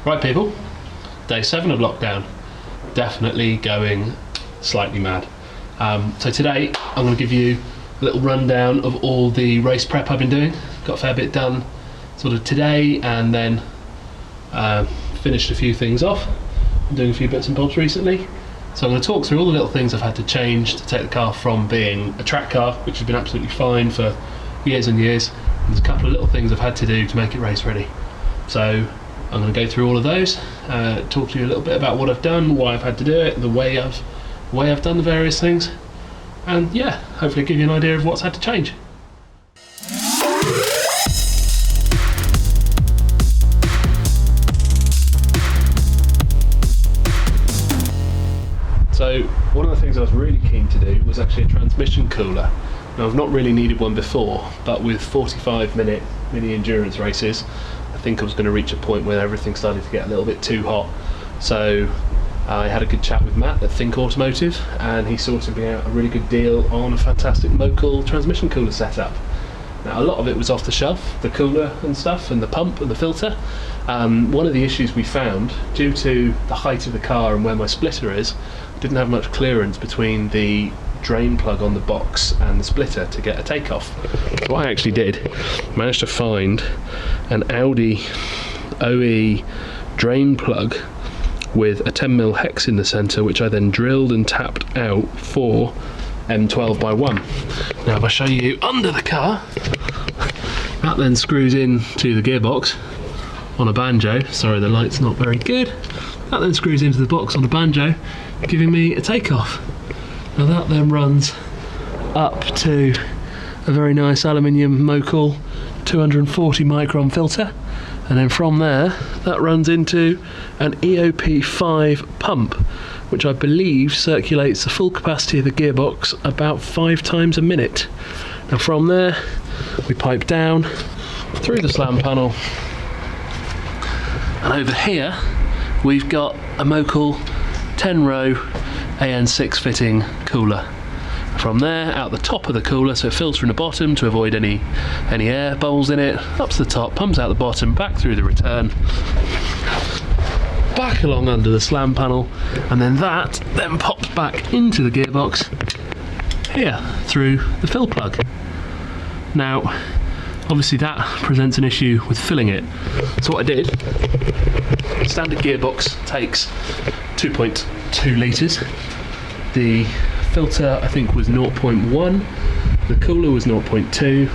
Right people, day 7 of lockdown, definitely going slightly mad. So today I'm going to give you a little rundown of all the race prep I've been doing. Got a fair bit done sort of today, and then finished a few things off. I'm doing a few bits and bobs recently. So I'm going to talk through all the little things I've had to change to take the car from being a track car, which has been absolutely fine for years and years, and there's a couple of little things I've had to do to make it race ready. So I'm going to go through all of those, talk to you a little bit about what I've done, why I've had to do it, the way I've done the various things, and yeah, hopefully give you an idea of what's had to change. So one of the things I was really keen to do was actually a transmission cooler. Now I've not really needed one before, but with 45-minute mini endurance races, I think I was going to reach a point where everything started to get a little bit too hot. So I had a good chat with Matt at Think Automotive, and he sorted me out a really good deal on a fantastic Mocal transmission cooler setup. Now a lot of it was off the shelf, the cooler and stuff, and the pump and the filter. One of the issues we found, due to the height of the car and where my splitter is, didn't have much clearance between the drain plug on the box and the splitter to get a takeoff. So what I actually did, managed to find an Audi OE drain plug with a 10mm hex in the centre, which I then drilled and tapped out for M12 by 1. Now if I show you under the car, that then screws in to the gearbox on a banjo. Sorry, the light's not very good. That then screws into the box on a banjo, giving me a takeoff. Now that then runs up to a very nice aluminium Mocal 240 micron filter, and then from there that runs into an EOP5 pump, which I believe circulates the full capacity of the gearbox about 5 times a minute. Now from there we pipe down through the slam panel, and over here we've got a Mocal 10-row AN6 fitting cooler. From there, out the top of the cooler, so filter in the bottom to avoid any air bubbles in it, up to the top, pumps out the bottom, back through the return, back along under the slam panel, and then that then pops back into the gearbox here through the fill plug. Now obviously that presents an issue with filling it, so what I did, standard gearbox takes 2.2 litres, the filter I think was 0.1, the cooler was 0.2,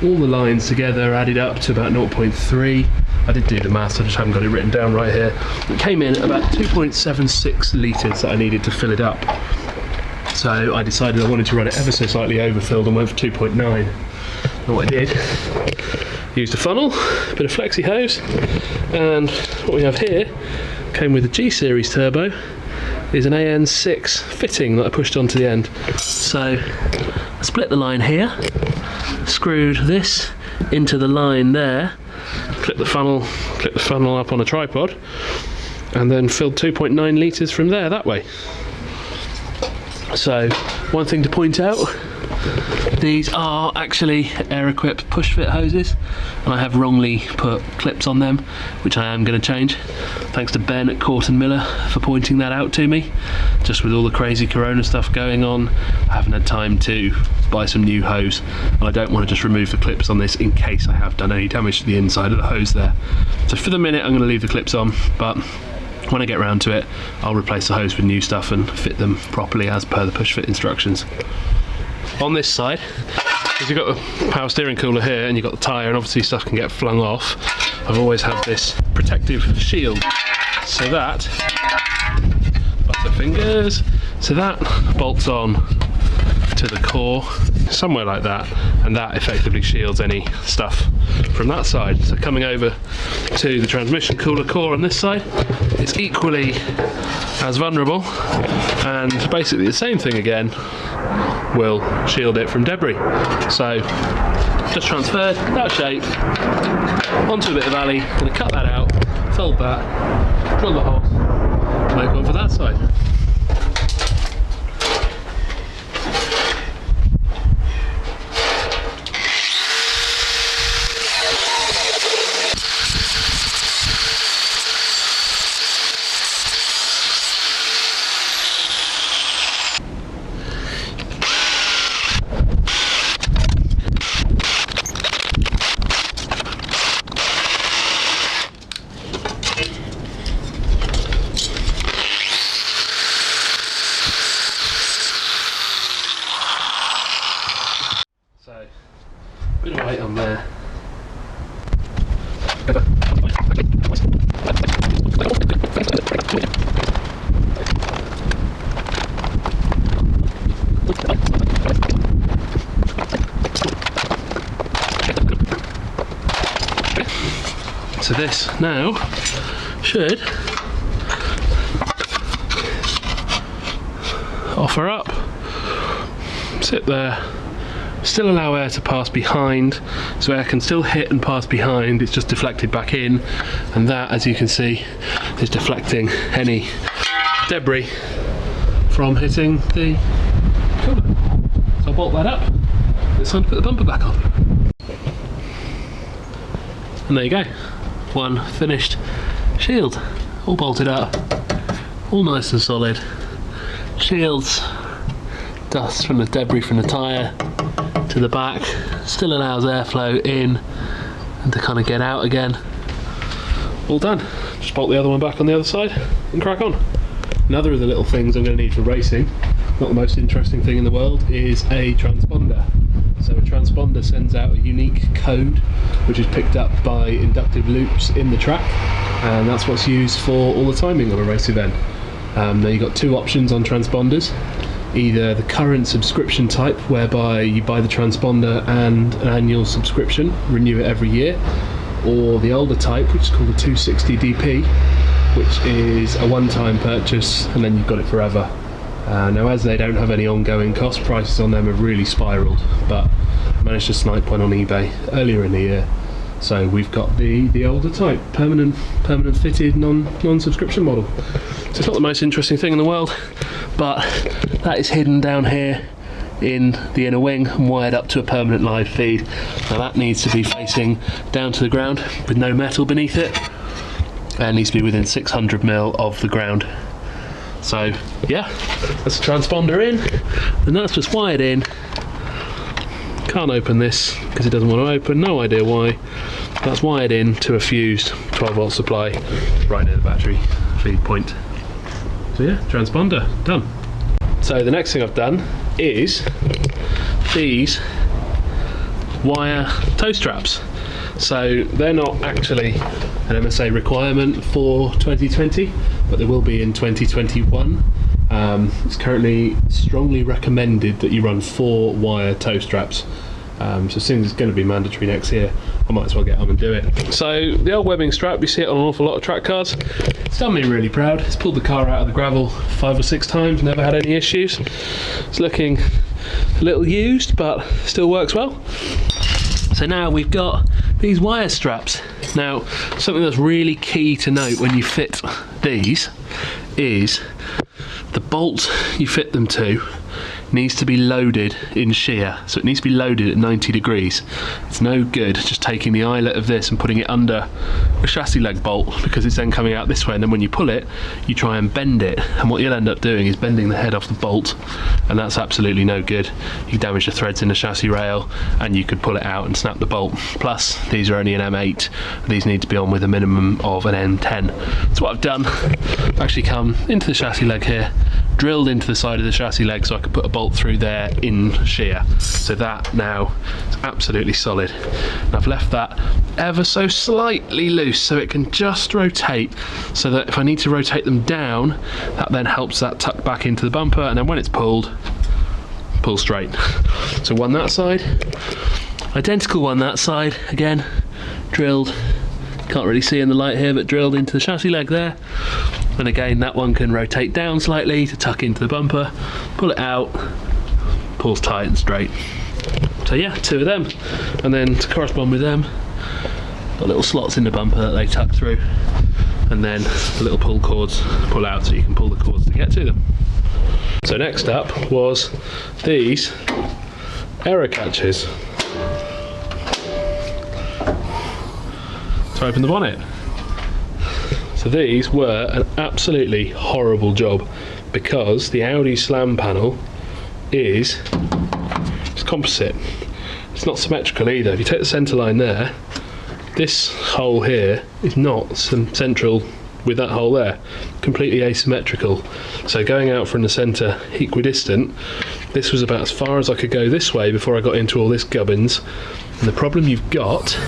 all the lines together added up to about 0.3. I did do the maths, I just haven't got it written down right here. It came in about 2.76 litres that I needed to fill it up. So I decided I wanted to run it ever so slightly overfilled and went for 2.9. And what I did, used a funnel, a bit of flexi hose, and what we have here came with a G series turbo, is an AN6 fitting that I pushed onto the end. So I split the line here, screwed this into the line there, clipped the funnel up on a tripod, and then filled 2.9 litres from there that way. So one thing to point out, these are actually Aero-equipped push fit hoses, and I have wrongly put clips on them, which I am going to change. Thanks to Ben at Court & Miller for pointing that out to me. Just with all the crazy corona stuff going on, I haven't had time to buy some new hose, and I don't want to just remove the clips on this in case I have done any damage to the inside of the hose there. So for the minute I'm going to leave the clips on, but when I get around to it I'll replace the hose with new stuff and fit them properly as per the push fit instructions. On this side, because you've got the power steering cooler here and you've got the tyre, and obviously stuff can get flung off, I've always had this protective shield, so that, butterfingers, so that bolts on to the core, somewhere like that, and that effectively shields any stuff from that side. So coming over to the transmission cooler core on this side, it's equally as vulnerable, and basically the same thing again will shield it from debris. So just transferred that shape onto a bit of alley, going to cut that out, fold that, drill the holes, make one for that side. So this now should offer up, sit there, still allow air to pass behind, so air can still hit and pass behind, it's just deflected back in, and that, as you can see, is deflecting any debris from hitting the cooler. So I'll bolt that up. It's time to put the bumper back on. And there you go. One finished shield, all bolted up, all nice and solid. Shields, dust from the debris from the tyre to the back, still allows airflow in and to kind of get out again. All done. Just bolt the other one back on the other side and crack on. Another of the little things I'm going to need for racing, not the most interesting thing in the world, is a transponder. So a transponder sends out a unique code which is picked up by inductive loops in the track, and that's what's used for all the timing of a race event. Now you've got two options on transponders, either the current subscription type whereby you buy the transponder and an annual subscription, renew it every year, or the older type which is called the 260 DP, which is a one-time purchase and then you've got it forever. Now as they don't have any ongoing cost, prices on them have really spiralled, but I managed to snipe one on eBay earlier in the year. So we've got the older type, permanent fitted, non-subscription model. So it's not the most interesting thing in the world, but that is hidden down here in the inner wing and wired up to a permanent live feed. Now that needs to be facing down to the ground with no metal beneath it, and needs to be within 600mm of the ground. So yeah, that's the transponder in, and that's just wired in. Can't open this because it doesn't want to open, no idea why. That's wired in to a fused 12-volt supply right near the battery feed point. So yeah, transponder done. So the next thing I've done is these wire toe straps. So they're not actually an MSA requirement for 2020, but they will be in 2021. It's currently strongly recommended that you run 4 wire toe straps. So as soon as it's going to be mandatory next year, I might as well get on and do it. So the old webbing strap, you see it on an awful lot of track cars. It's done me really proud. It's pulled the car out of the gravel 5 or 6 times, never had any issues. It's looking a little used, but still works well. So now we've got these wire straps. Now, something that's really key to note when you fit these is the bolt you fit them to needs to be loaded in shear, so it needs to be loaded at 90 degrees. It's no good just taking the eyelet of this and putting it under a chassis leg bolt, because it's then coming out this way, and then when you pull it you try and bend it, and what you'll end up doing is bending the head off the bolt, and that's absolutely no good. You damage the threads in the chassis rail and you could pull it out and snap the bolt. Plus these are only an M8, these need to be on with a minimum of an M10. So what I've done, I've actually come into the chassis leg here, drilled into the side of the chassis leg so I could put a bolt through there in shear. So that now is absolutely solid. And I've left that ever so slightly loose so it can just rotate, so that if I need to rotate them down, that then helps that tuck back into the bumper, and then when it's pulled, pull straight. So one that side, identical one that side, again drilled, can't really see in the light here, but drilled into the chassis leg there. And again, that one can rotate down slightly to tuck into the bumper, pull it out, pulls tight and straight. So yeah, 2 of them. And then to correspond with them, got little slots in the bumper that they tuck through, and then the little pull cords pull out so you can pull the cords to get to them. So next up was these Aerocatches to open the bonnet. So these were an absolutely horrible job, because the Audi slam panel is composite. It's not symmetrical either. If you take the centre line there, this hole here is not central with that hole there, completely asymmetrical. So going out from the centre equidistant, this was about as far as I could go this way before I got into all this gubbins. And the problem you've got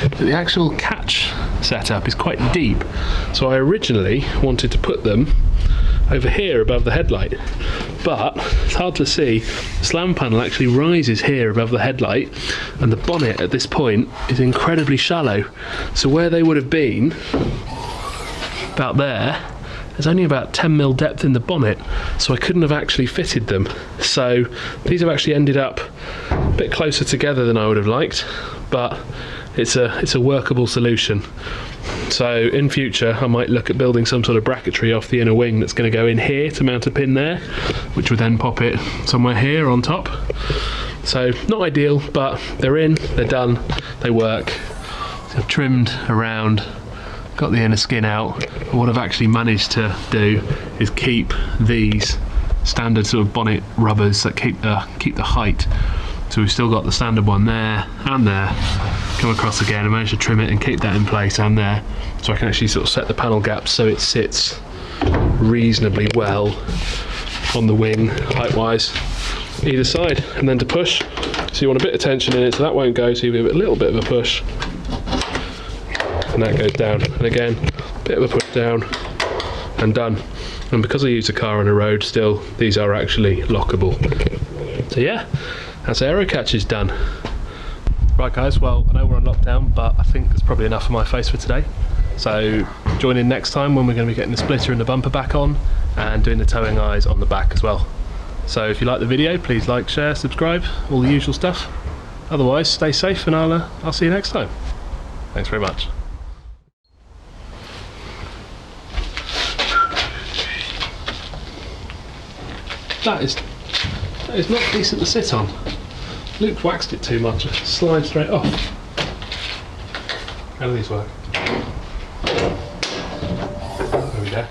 is that the actual catch setup is quite deep, so I originally wanted to put them over here above the headlight, but it's hard to see. The slam panel actually rises here above the headlight, and the bonnet at this point is incredibly shallow, so where they would have been about there's only about 10mm depth in the bonnet, so I couldn't have actually fitted them. So these have actually ended up a bit closer together than I would have liked, but it's a workable solution. So in future I might look at building some sort of bracketry off the inner wing that's going to go in here to mount a pin there, which would then pop it somewhere here on top. So not ideal, but they're in, they're done, they work. So I've trimmed around, got the inner skin out. What I've actually managed to do is keep these standard sort of bonnet rubbers that keep the height. So we've still got the standard one there and there. Come across again, I managed to trim it and keep that in place and there, so I can actually sort of set the panel gaps so it sits reasonably well on the wing height wise either side. And then to push, so you want a bit of tension in it, so that won't go, so you give it a little bit of a push and that goes down, and again a bit of a push down and done. And because I use the car on a road still, these are actually lockable. So yeah, that's Aerocatch is done. Right guys, well I know we're on lockdown, but I think that's probably enough for my face for today. So join in next time when we're going to be getting the splitter and the bumper back on and doing the towing eyes on the back as well. So if you like the video, please like, share, subscribe, all the usual stuff. Otherwise, stay safe and I'll see you next time. Thanks very much. That is not decent to sit on. Luke waxed it too much, it slides straight off. How do these work? There we go.